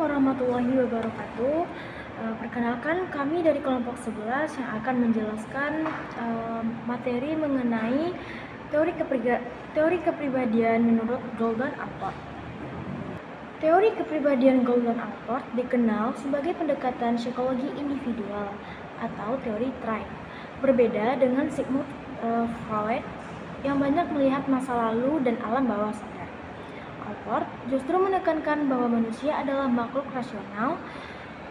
warahmatullahi wabarakatuh. Perkenalkan, kami dari kelompok 11 yang akan menjelaskan materi mengenai teori kepribadian menurut Golden Allport. Teori kepribadian Golden Allport dikenal sebagai pendekatan psikologi individual atau teori trait. Berbeda dengan Sigmund Freud yang banyak melihat masa lalu dan alam bawah sadar. Allport justru menekankan bahwa manusia adalah makhluk rasional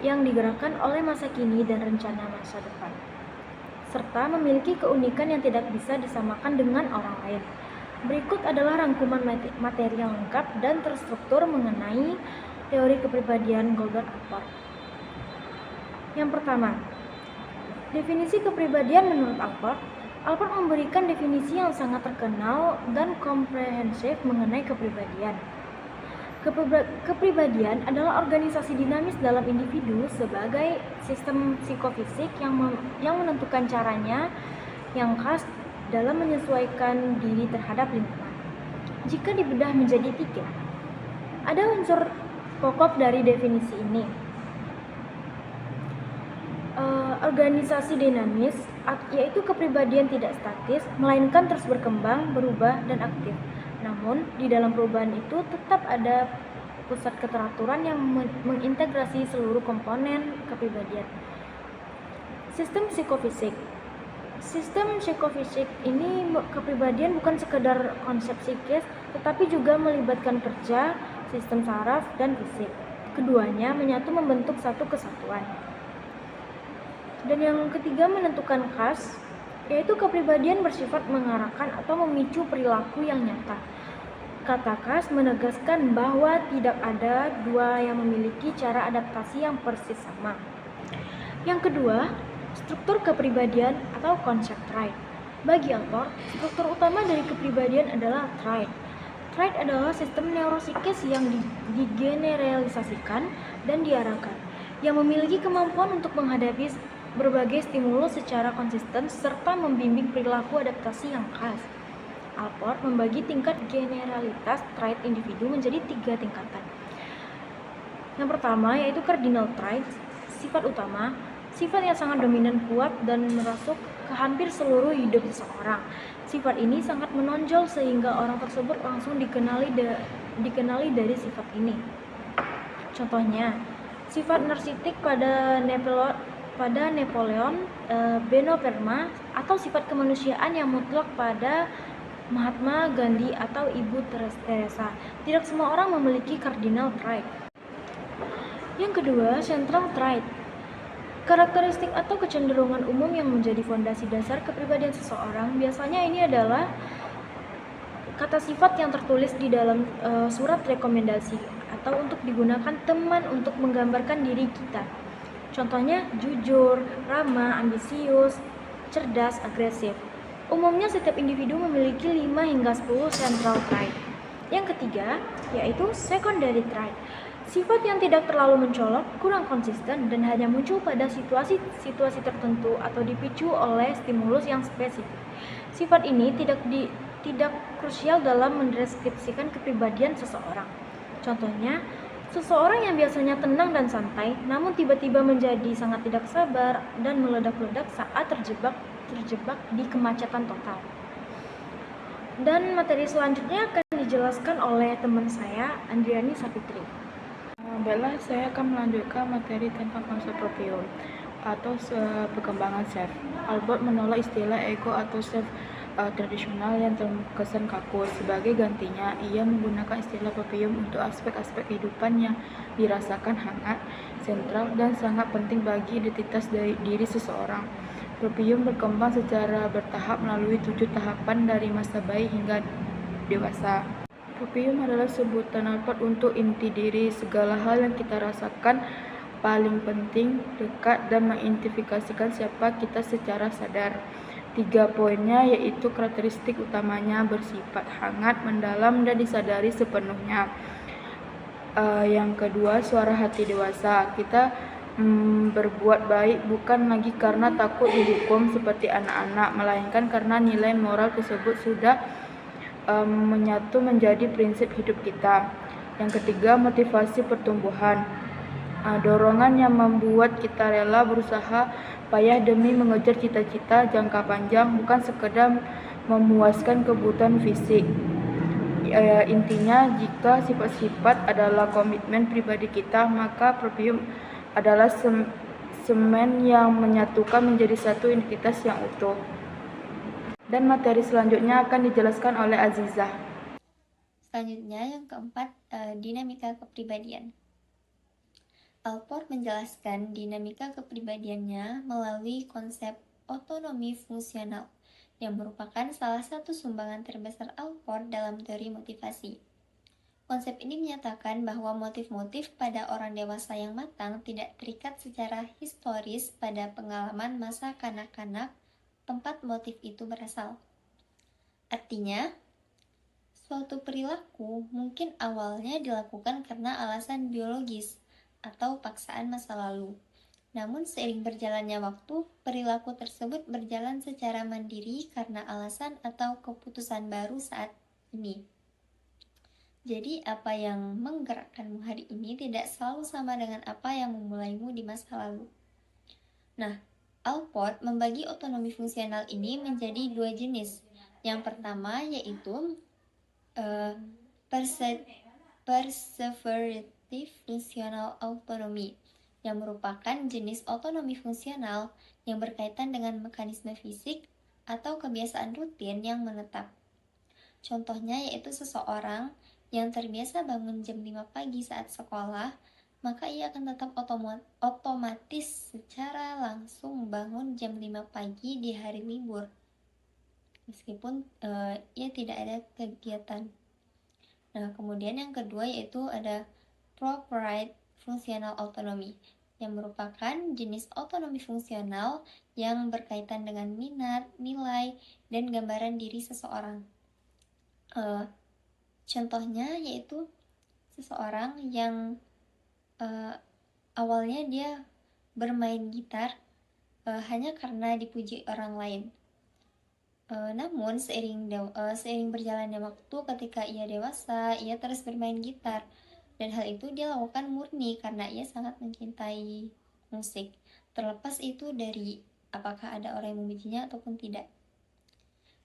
yang digerakkan oleh masa kini dan rencana masa depan, serta memiliki keunikan yang tidak bisa disamakan dengan orang lain. Berikut adalah rangkuman materi yang lengkap dan terstruktur mengenai teori kepribadian Golden Allport. Yang pertama, definisi kepribadian menurut Allport. Allport memberikan definisi yang sangat terkenal dan komprehensif mengenai kepribadian. Kepribadian adalah organisasi dinamis dalam individu sebagai sistem psikofisik yang menentukan caranya yang khas dalam menyesuaikan diri terhadap lingkungan. Jika dibedah menjadi 3, ada unsur pokok dari definisi ini. Organisasi dinamis, yaitu kepribadian tidak statis, melainkan terus berkembang, berubah, dan aktif. Namun, di dalam perubahan itu tetap ada pusat keteraturan yang mengintegrasi seluruh komponen kepribadian. Sistem psikofisik. Sistem psikofisik ini kepribadian bukan sekedar konsep psikis, tetapi juga melibatkan kerja, sistem saraf, dan fisik. Keduanya menyatu membentuk satu kesatuan. Dan yang ketiga, menentukan khas, yaitu kepribadian bersifat mengarahkan atau memicu perilaku yang nyata. Kata khas menegaskan bahwa tidak ada dua yang memiliki cara adaptasi yang persis sama. Yang kedua, struktur kepribadian atau konsep trait. Bagi Allport, struktur utama dari kepribadian adalah trait. Trait adalah sistem neuropsikis yang digeneralisasikan dan diarahkan, yang memiliki kemampuan untuk menghadapi berbagai stimulus secara konsisten serta membimbing perilaku adaptasi yang khas. Allport membagi tingkat generalitas trait individu menjadi 3 tingkatan. Yang pertama yaitu cardinal traits, sifat utama, sifat yang sangat dominan, kuat, dan merasuk ke hampir seluruh hidup seseorang. Sifat ini sangat menonjol sehingga orang tersebut langsung dikenali dari sifat ini. Contohnya, sifat narsistik pada Napoleon Bonaparte, atau sifat kemanusiaan yang mutlak pada Mahatma Gandhi atau Ibu Teresa. Tidak semua orang memiliki cardinal trait. Yang kedua, central trait. Karakteristik atau kecenderungan umum yang menjadi fondasi dasar kepribadian seseorang. Biasanya ini adalah kata sifat yang tertulis di dalam surat rekomendasi atau untuk digunakan teman untuk menggambarkan diri kita. Contohnya jujur, ramah, ambisius, cerdas, agresif. Umumnya setiap individu memiliki 5 hingga 10 central trait. Yang ketiga yaitu secondary trait. Sifat yang tidak terlalu mencolok, kurang konsisten, dan hanya muncul pada situasi tertentu atau dipicu oleh stimulus yang spesifik. Sifat ini tidak krusial dalam mendeskripsikan kepribadian seseorang. Contohnya, seseorang yang biasanya tenang dan santai, namun tiba-tiba menjadi sangat tidak sabar dan meledak-ledak saat terjebak di kemacetan total. Dan materi selanjutnya akan dijelaskan oleh teman saya, Andriani Sapitri. Baiklah, saya akan melanjutkan materi tentang konsep proprium atau perkembangan self. Allport menolak istilah ego atau self tradisional yang terkesan kaku. Sebagai gantinya, ia menggunakan istilah proprium untuk aspek-aspek kehidupan yang dirasakan hangat, sentral, dan sangat penting bagi identitas diri seseorang. Proprium berkembang secara bertahap melalui 7 tahapan dari masa bayi hingga dewasa. Proprium adalah sebutan Allport untuk inti diri, segala hal yang kita rasakan paling penting, dekat, dan mengidentifikasikan siapa kita secara sadar. 3 poinnya yaitu karakteristik utamanya bersifat hangat, mendalam, dan disadari sepenuhnya. Yang kedua, suara hati dewasa. Kita berbuat baik bukan lagi karena takut dihukum seperti anak-anak, melainkan karena nilai moral tersebut sudah menyatu menjadi prinsip hidup kita. Yang ketiga, motivasi pertumbuhan. dorongan yang membuat kita rela berusaha payah demi mengejar cita-cita jangka panjang, bukan sekedar memuaskan kebutuhan fisik. Intinya, jika sifat-sifat adalah komitmen pribadi kita, maka Propium adalah semen yang menyatukan menjadi satu entitas yang utuh. Dan materi selanjutnya akan dijelaskan oleh Azizah. Selanjutnya yang keempat, dinamika kepribadian. Alport menjelaskan dinamika kepribadiannya melalui konsep otonomi fungsional, yang merupakan salah satu sumbangan terbesar Alport dalam teori motivasi. Konsep ini menyatakan bahwa motif-motif pada orang dewasa yang matang tidak terikat secara historis pada pengalaman masa kanak-kanak tempat motif itu berasal. Artinya, suatu perilaku mungkin awalnya dilakukan karena alasan biologis atau paksaan masa lalu. Namun seiring berjalannya waktu, perilaku tersebut berjalan secara mandiri karena alasan atau keputusan baru saat ini. Jadi apa yang menggerakkanmu hari ini tidak selalu sama dengan apa yang memulaimu di masa lalu. Nah, Alport membagi otonomi fungsional ini menjadi dua jenis. Yang pertama yaitu perseverative functional autonomy, yang merupakan jenis otonomi fungsional yang berkaitan dengan mekanisme fisik atau kebiasaan rutin yang menetap. Contohnya yaitu seseorang yang terbiasa bangun jam 5 pagi saat sekolah, maka ia akan tetap otomatis secara langsung bangun jam 5 pagi di hari libur, meskipun ia tidak ada kegiatan. Nah, kemudian yang kedua yaitu ada appropriate functional autonomy, yang merupakan jenis otonomi fungsional yang berkaitan dengan minat, nilai, dan gambaran diri seseorang. Contohnya yaitu seseorang yang awalnya dia bermain gitar hanya karena dipuji orang lain. Namun seiring berjalannya waktu, ketika ia dewasa, ia terus bermain gitar, dan hal itu dia lakukan murni karena ia sangat mencintai musik, terlepas itu dari apakah ada orang yang memujinya ataupun tidak.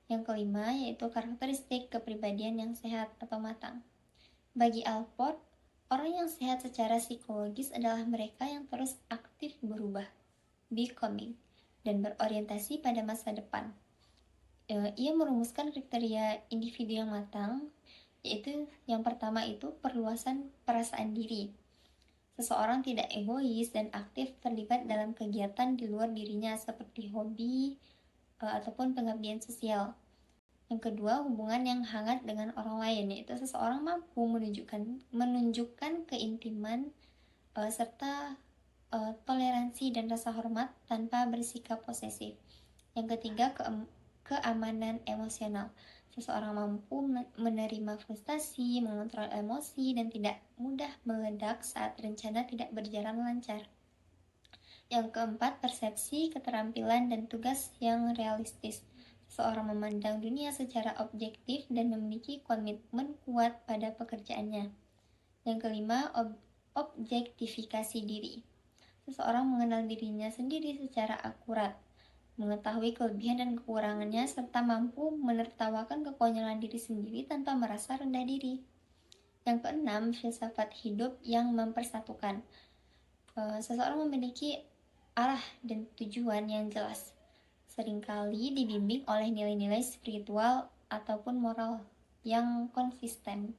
Yang kelima yaitu karakteristik kepribadian yang sehat atau matang. Bagi Alport, orang yang sehat secara psikologis adalah mereka yang terus aktif berubah, becoming, dan berorientasi pada masa depan. Ia merumuskan kriteria individu yang matang, yaitu yang pertama itu perluasan perasaan diri. Seseorang tidak egois dan aktif terlibat dalam kegiatan di luar dirinya seperti hobi ataupun pengabdian sosial. Yang kedua, hubungan yang hangat dengan orang lain, yaitu seseorang mampu menunjukkan keintiman serta toleransi dan rasa hormat tanpa bersikap posesif. Yang ketiga, keamanan emosional. Seseorang mampu menerima frustasi, mengontrol emosi, dan tidak mudah meledak saat rencana tidak berjalan lancar. Yang keempat, persepsi, keterampilan, dan tugas yang realistis. Seseorang memandang dunia secara objektif dan memiliki komitmen kuat pada pekerjaannya. Yang kelima, objektifikasi diri. Seseorang mengenal dirinya sendiri secara akurat, mengetahui kelebihan dan kekurangannya, serta mampu menertawakan kekonyolan diri sendiri tanpa merasa rendah diri. Yang keenam, filsafat hidup yang mempersatukan. Seseorang memiliki arah dan tujuan yang jelas, seringkali dibimbing oleh nilai-nilai spiritual ataupun moral yang konsisten.